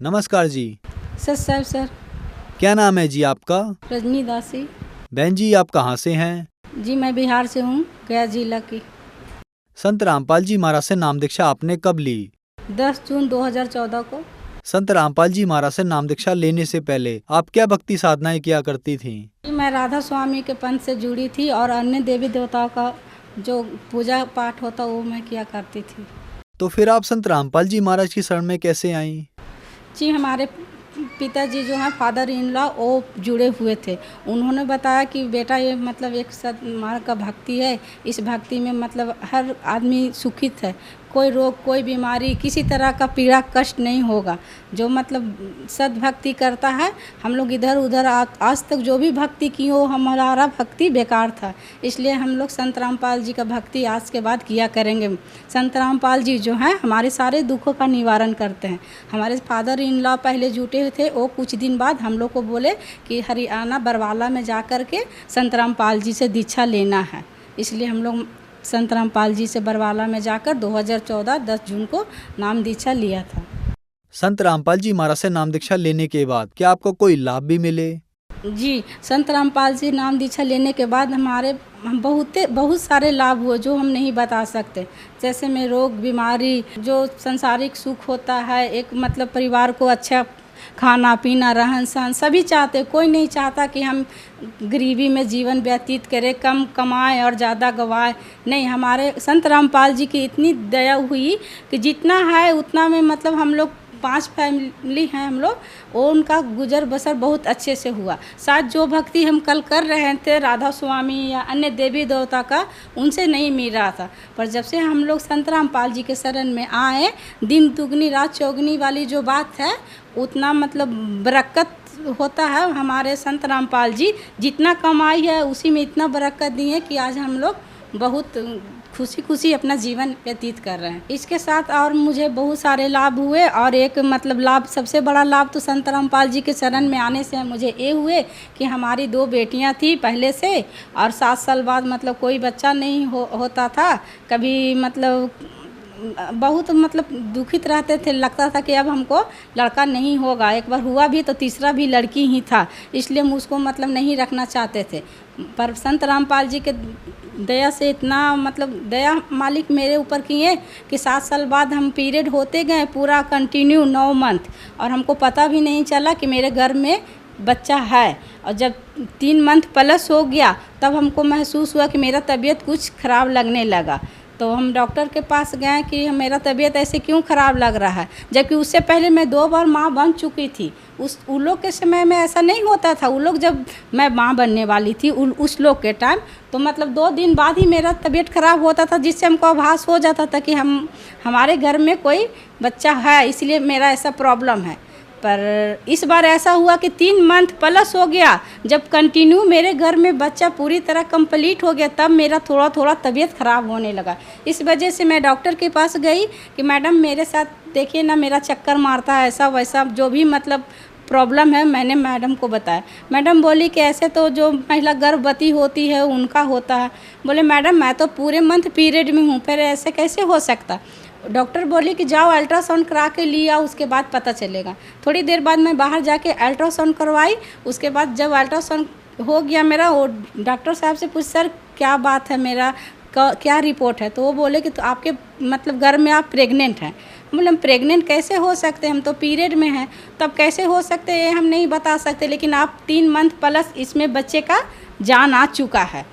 नमस्कार जी। सर। क्या नाम है जी आपका? रजनी दासी। बहन जी आप कहाँ से हैं? जी मैं बिहार से हूँ, गया जिला की। संत रामपाल जी महाराज से नाम दीक्षा आपने कब ली? 10 जून 2014 को। संत रामपाल जी महाराज से नाम दीक्षा लेने से पहले आप क्या भक्ति साधनाएं किया करती थीं? जी मैं राधा स्वामी के पंथ से जुड़ी थी और अन्य देवी देवताओं का जो पूजा पाठ होता वो मैं किया करती थी। तो फिर आप संत रामपाल जी महाराज की शरण में कैसे आईं? जी हमारे पिताजी जो हैं फादर इन लॉ वो जुड़े हुए थे। उन्होंने बताया कि बेटा ये मतलब एक सदमार्ग का भक्ति है, इस भक्ति में मतलब हर आदमी सुखित है, कोई रोग कोई बीमारी किसी तरह का पीड़ा कष्ट नहीं होगा। जो मतलब सद्भक्ति करता है, हम लोग इधर उधर आज तक जो भी भक्ति की हो हमारा भक्ति बेकार था, इसलिए हम लोग संत रामपाल जी का भक्ति आज के बाद किया करेंगे। संत रामपाल जी जो हैं हमारे सारे दुखों का निवारण करते हैं। हमारे फादर इन लॉ पहले जुटे हुए थे, वो कुछ दिन बाद हम लोग को बोले कि हरियाणा बरवाला में जा कर के संत रामपाल जी से दीक्षा लेना है, इसलिए हम लोग संत रामपाल जी से बरवाला में जाकर 2014 10 जून को नाम दीक्षा लिया था। संत रामपाल जी महाराज से नाम दीक्षा लेने के बाद क्या आपको कोई लाभ भी मिले? जी संत रामपाल जी नाम दीक्षा लेने के बाद हमारे बहुत सारे लाभ हुए जो हम नहीं बता सकते। जैसे में रोग बीमारी जो संसारिक सुख होता है, एक मतलब परिवार को अच्छा खाना पीना रहन सहन सभी चाहते, कोई नहीं चाहता कि हम गरीबी में जीवन व्यतीत करें, कम कमाएं और ज़्यादा गवाएं। नहीं, हमारे संत रामपाल जी की इतनी दया हुई कि जितना है उतना में मतलब हम लोग 5 फैमिली हैं हम लोग, वो उनका गुजर बसर बहुत अच्छे से हुआ। साथ जो भक्ति हम कल कर रहे थे राधा स्वामी या अन्य देवी देवता का, उनसे नहीं मिल रहा था। पर जब से हम लोग संत रामपाल जी के शरण में आए, दिन दुगनी रात चौगनी वाली जो बात है उतना मतलब बरकत होता है। हमारे संत रामपाल जी जितना कमाई है उसी में इतना बरकत दी है कि आज हम लोग बहुत खुशी खुशी अपना जीवन व्यतीत कर रहे हैं। इसके साथ और मुझे बहुत सारे लाभ हुए, और एक मतलब लाभ सबसे बड़ा लाभ तो संत रामपाल जी के शरण में आने से मुझे ये हुए कि हमारी 2 बेटियां थी पहले से, और 7 साल बाद मतलब कोई बच्चा नहीं होता था। कभी मतलब बहुत मतलब दुखित रहते थे, लगता था कि अब हमको लड़का नहीं होगा। एक बार हुआ भी तो तीसरा भी लड़की ही था, इसलिए हम उसको मतलब नहीं रखना चाहते थे। पर संत रामपाल जी के दया से इतना मतलब दया मालिक मेरे ऊपर किए कि 7 साल बाद हम पीरियड होते गए पूरा कंटिन्यू 9 मंथ, और हमको पता भी नहीं चला कि मेरे घर में बच्चा है। और जब 3 मंथ प्लस हो गया तब हमको महसूस हुआ कि मेरा तबीयत कुछ ख़राब लगने लगा। तो हम डॉक्टर के पास गए कि मेरा तबीयत ऐसे क्यों ख़राब लग रहा है, जबकि उससे पहले मैं 2 बार माँ बन चुकी थी। उन लोग के समय में ऐसा नहीं होता था। उन लोग जब मैं माँ बनने वाली थी उस लोग के टाइम, तो मतलब 2 दिन बाद ही मेरा तबीयत ख़राब होता था, जिससे हमको आभास हो जाता था कि हमारे घर में कोई बच्चा है, इसलिए मेरा ऐसा प्रॉब्लम है। पर इस बार ऐसा हुआ कि 3 मंथ प्लस हो गया, जब कंटिन्यू मेरे घर में बच्चा पूरी तरह कंप्लीट हो गया, तब मेरा थोड़ा थोड़ा तबीयत ख़राब होने लगा। इस वजह से मैं डॉक्टर के पास गई कि मैडम मेरे साथ देखिए ना, मेरा चक्कर मारता है, ऐसा वैसा जो भी मतलब प्रॉब्लम है मैंने मैडम को बताया। मैडम बोली कि ऐसे तो जो महिला गर्भवती होती है उनका होता है। बोले मैडम मैं तो पूरे मंथ पीरियड में हूँ, फिर ऐसे कैसे हो सकता। डॉक्टर बोली कि जाओ अल्ट्रासाउंड करा के लिए आओ, उसके बाद पता चलेगा। थोड़ी देर बाद मैं बाहर जाके अल्ट्रासाउंड करवाई। उसके बाद जब अल्ट्रासाउंड हो गया मेरा, वो डॉक्टर साहब से पूछ सर क्या बात है, मेरा क्या रिपोर्ट है। तो वो बोले कि तो आपके मतलब घर में आप प्रेग्नेंट हैं। बोले हम प्रेग्नेंट कैसे हो सकते, हम तो पीरियड में हैं, तब कैसे हो सकते हैं हम नहीं बता सकते, लेकिन आप 3 मंथ प्लस इसमें बच्चे का जान आ चुका है,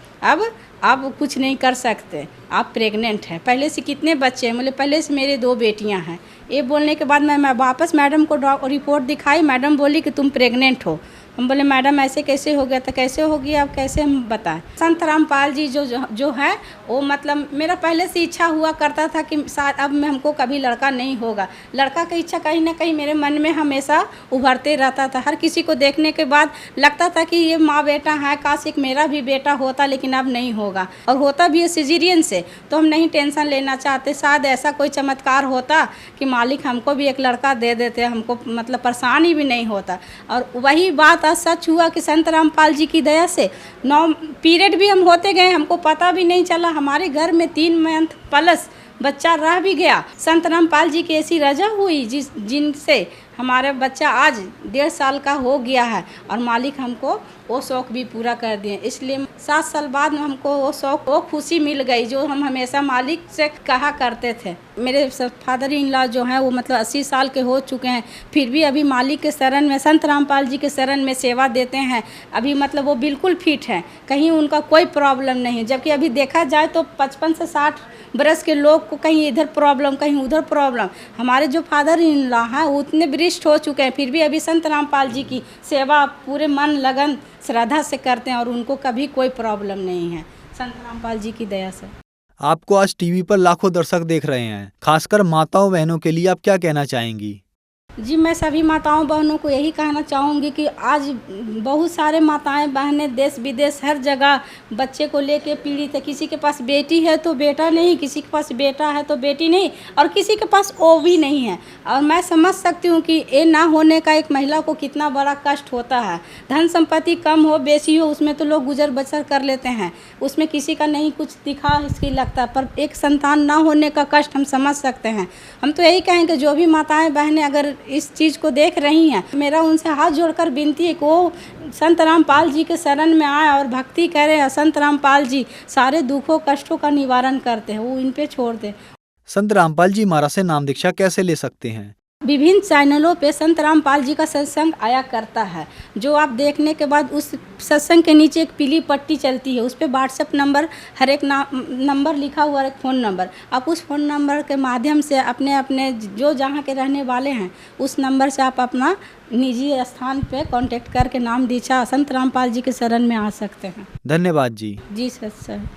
अब कुछ नहीं कर सकते, आप प्रेग्नेंट हैं। पहले से कितने बच्चे हैं? बोले पहले से मेरे 2 बेटियां हैं। ये बोलने के बाद मैं वापस मैडम को रिपोर्ट दिखाई। मैडम बोली कि तुम प्रेग्नेंट हो। हम बोले मैडम ऐसे कैसे हो गया? तो कैसे हो गया, अब कैसे हम बताएं। संत रामपाल जी जो है वो मतलब मेरा पहले से इच्छा हुआ करता था कि शायद अब मैं हमको कभी लड़का नहीं होगा। लड़का की इच्छा कहीं ना कहीं मेरे मन में हमेशा उभरते रहता था। हर किसी को देखने के बाद लगता था कि ये माँ बेटा है, काश एक मेरा भी बेटा होता, लेकिन अब नहीं होगा। और होता भी है सिजेरियन से, तो हम नहीं टेंशन लेना चाहते। शायद ऐसा कोई चमत्कार होता कि मालिक हमको भी एक लड़का दे देते, हमको मतलब परेशानी भी नहीं होता। और वही बात आज सच हुआ कि संत रामपाल जी की दया से 9 पीरियड भी हम होते गए, हमको पता भी नहीं चला। हमारे घर में 3 मंथ प्लस बच्चा रह भी गया। संत रामपाल जी की ऐसी रजा हुई जिनसे हमारे बच्चा आज 1.5 साल का हो गया है और मालिक हमको वो शौक़ भी पूरा कर दिए। इसलिए 7 साल बाद हमको वो शौक़, वो खुशी मिल गई जो हम हमेशा मालिक से कहा करते थे। मेरे फादर इन लॉ जो हैं वो मतलब 80 साल के हो चुके हैं, फिर भी अभी मालिक के शरण में, संत रामपाल जी के शरण में सेवा देते हैं। अभी मतलब वो बिल्कुल फिट हैं, कहीं उनका कोई प्रॉब्लम नहीं। जबकि अभी देखा जाए तो 55 से 60 बरस के लोग को कहीं इधर प्रॉब्लम, कहीं उधर प्रॉब्लम। हमारे जो फादर इन लॉ हैं वो उतने वरिष्ठ हो चुके हैं, फिर भी अभी संत रामपाल जी की सेवा पूरे मन लगन श्रद्धा से करते हैं और उनको कभी कोई प्रॉब्लम नहीं है, संत रामपाल जी की दया से। आपको आज टीवी पर लाखों दर्शक देख रहे हैं, खासकर माताओं बहनों के लिए आप क्या कहना चाहेंगी? जी, मैं सभी माताओं बहनों को यही कहना चाहूँगी कि आज बहुत सारे माताएं बहनें देश विदेश हर जगह बच्चे को लेके पीड़ित है। किसी के पास बेटी है तो बेटा नहीं, किसी के पास बेटा है तो बेटी नहीं, और किसी के पास वो भी नहीं है। और मैं समझ सकती हूँ कि ये ना होने का एक महिला को कितना बड़ा कष्ट होता है। धन संपत्ति कम हो बेसी हो उसमें तो लोग गुजर बसर कर लेते हैं, उसमें किसी का नहीं कुछ दिखा इसकी लगता, पर एक संतान ना होने का कष्ट हम समझ सकते हैं। हम तो यही कहेंगे जो भी माताएं बहनें अगर इस चीज़ को देख रही हैं, मेरा उनसे हाथ जोड़कर विनती है कि वो संत रामपाल जी के शरण में आए और भक्ति करें। संत रामपाल जी सारे दुखों कष्टों का निवारण करते हैं, वो इन पे छोड़ दे। संत रामपाल जी महाराज से नाम दीक्षा कैसे ले सकते हैं? विभिन्न चैनलों पे संत रामपाल जी का सत्संग आया करता है, जो आप देखने के बाद उस सत्संग के नीचे एक पीली पट्टी चलती है, उस पर व्हाट्सएप नंबर, हर एक नंबर लिखा हुआ है, एक फ़ोन नंबर। आप उस फ़ोन नंबर के माध्यम से अपने अपने जो जहाँ के रहने वाले हैं उस नंबर से आप अपना निजी स्थान पे कांटेक्ट करके नाम दीक्षा संत रामपाल जी के शरण में आ सकते हैं। धन्यवाद जी। जी सर।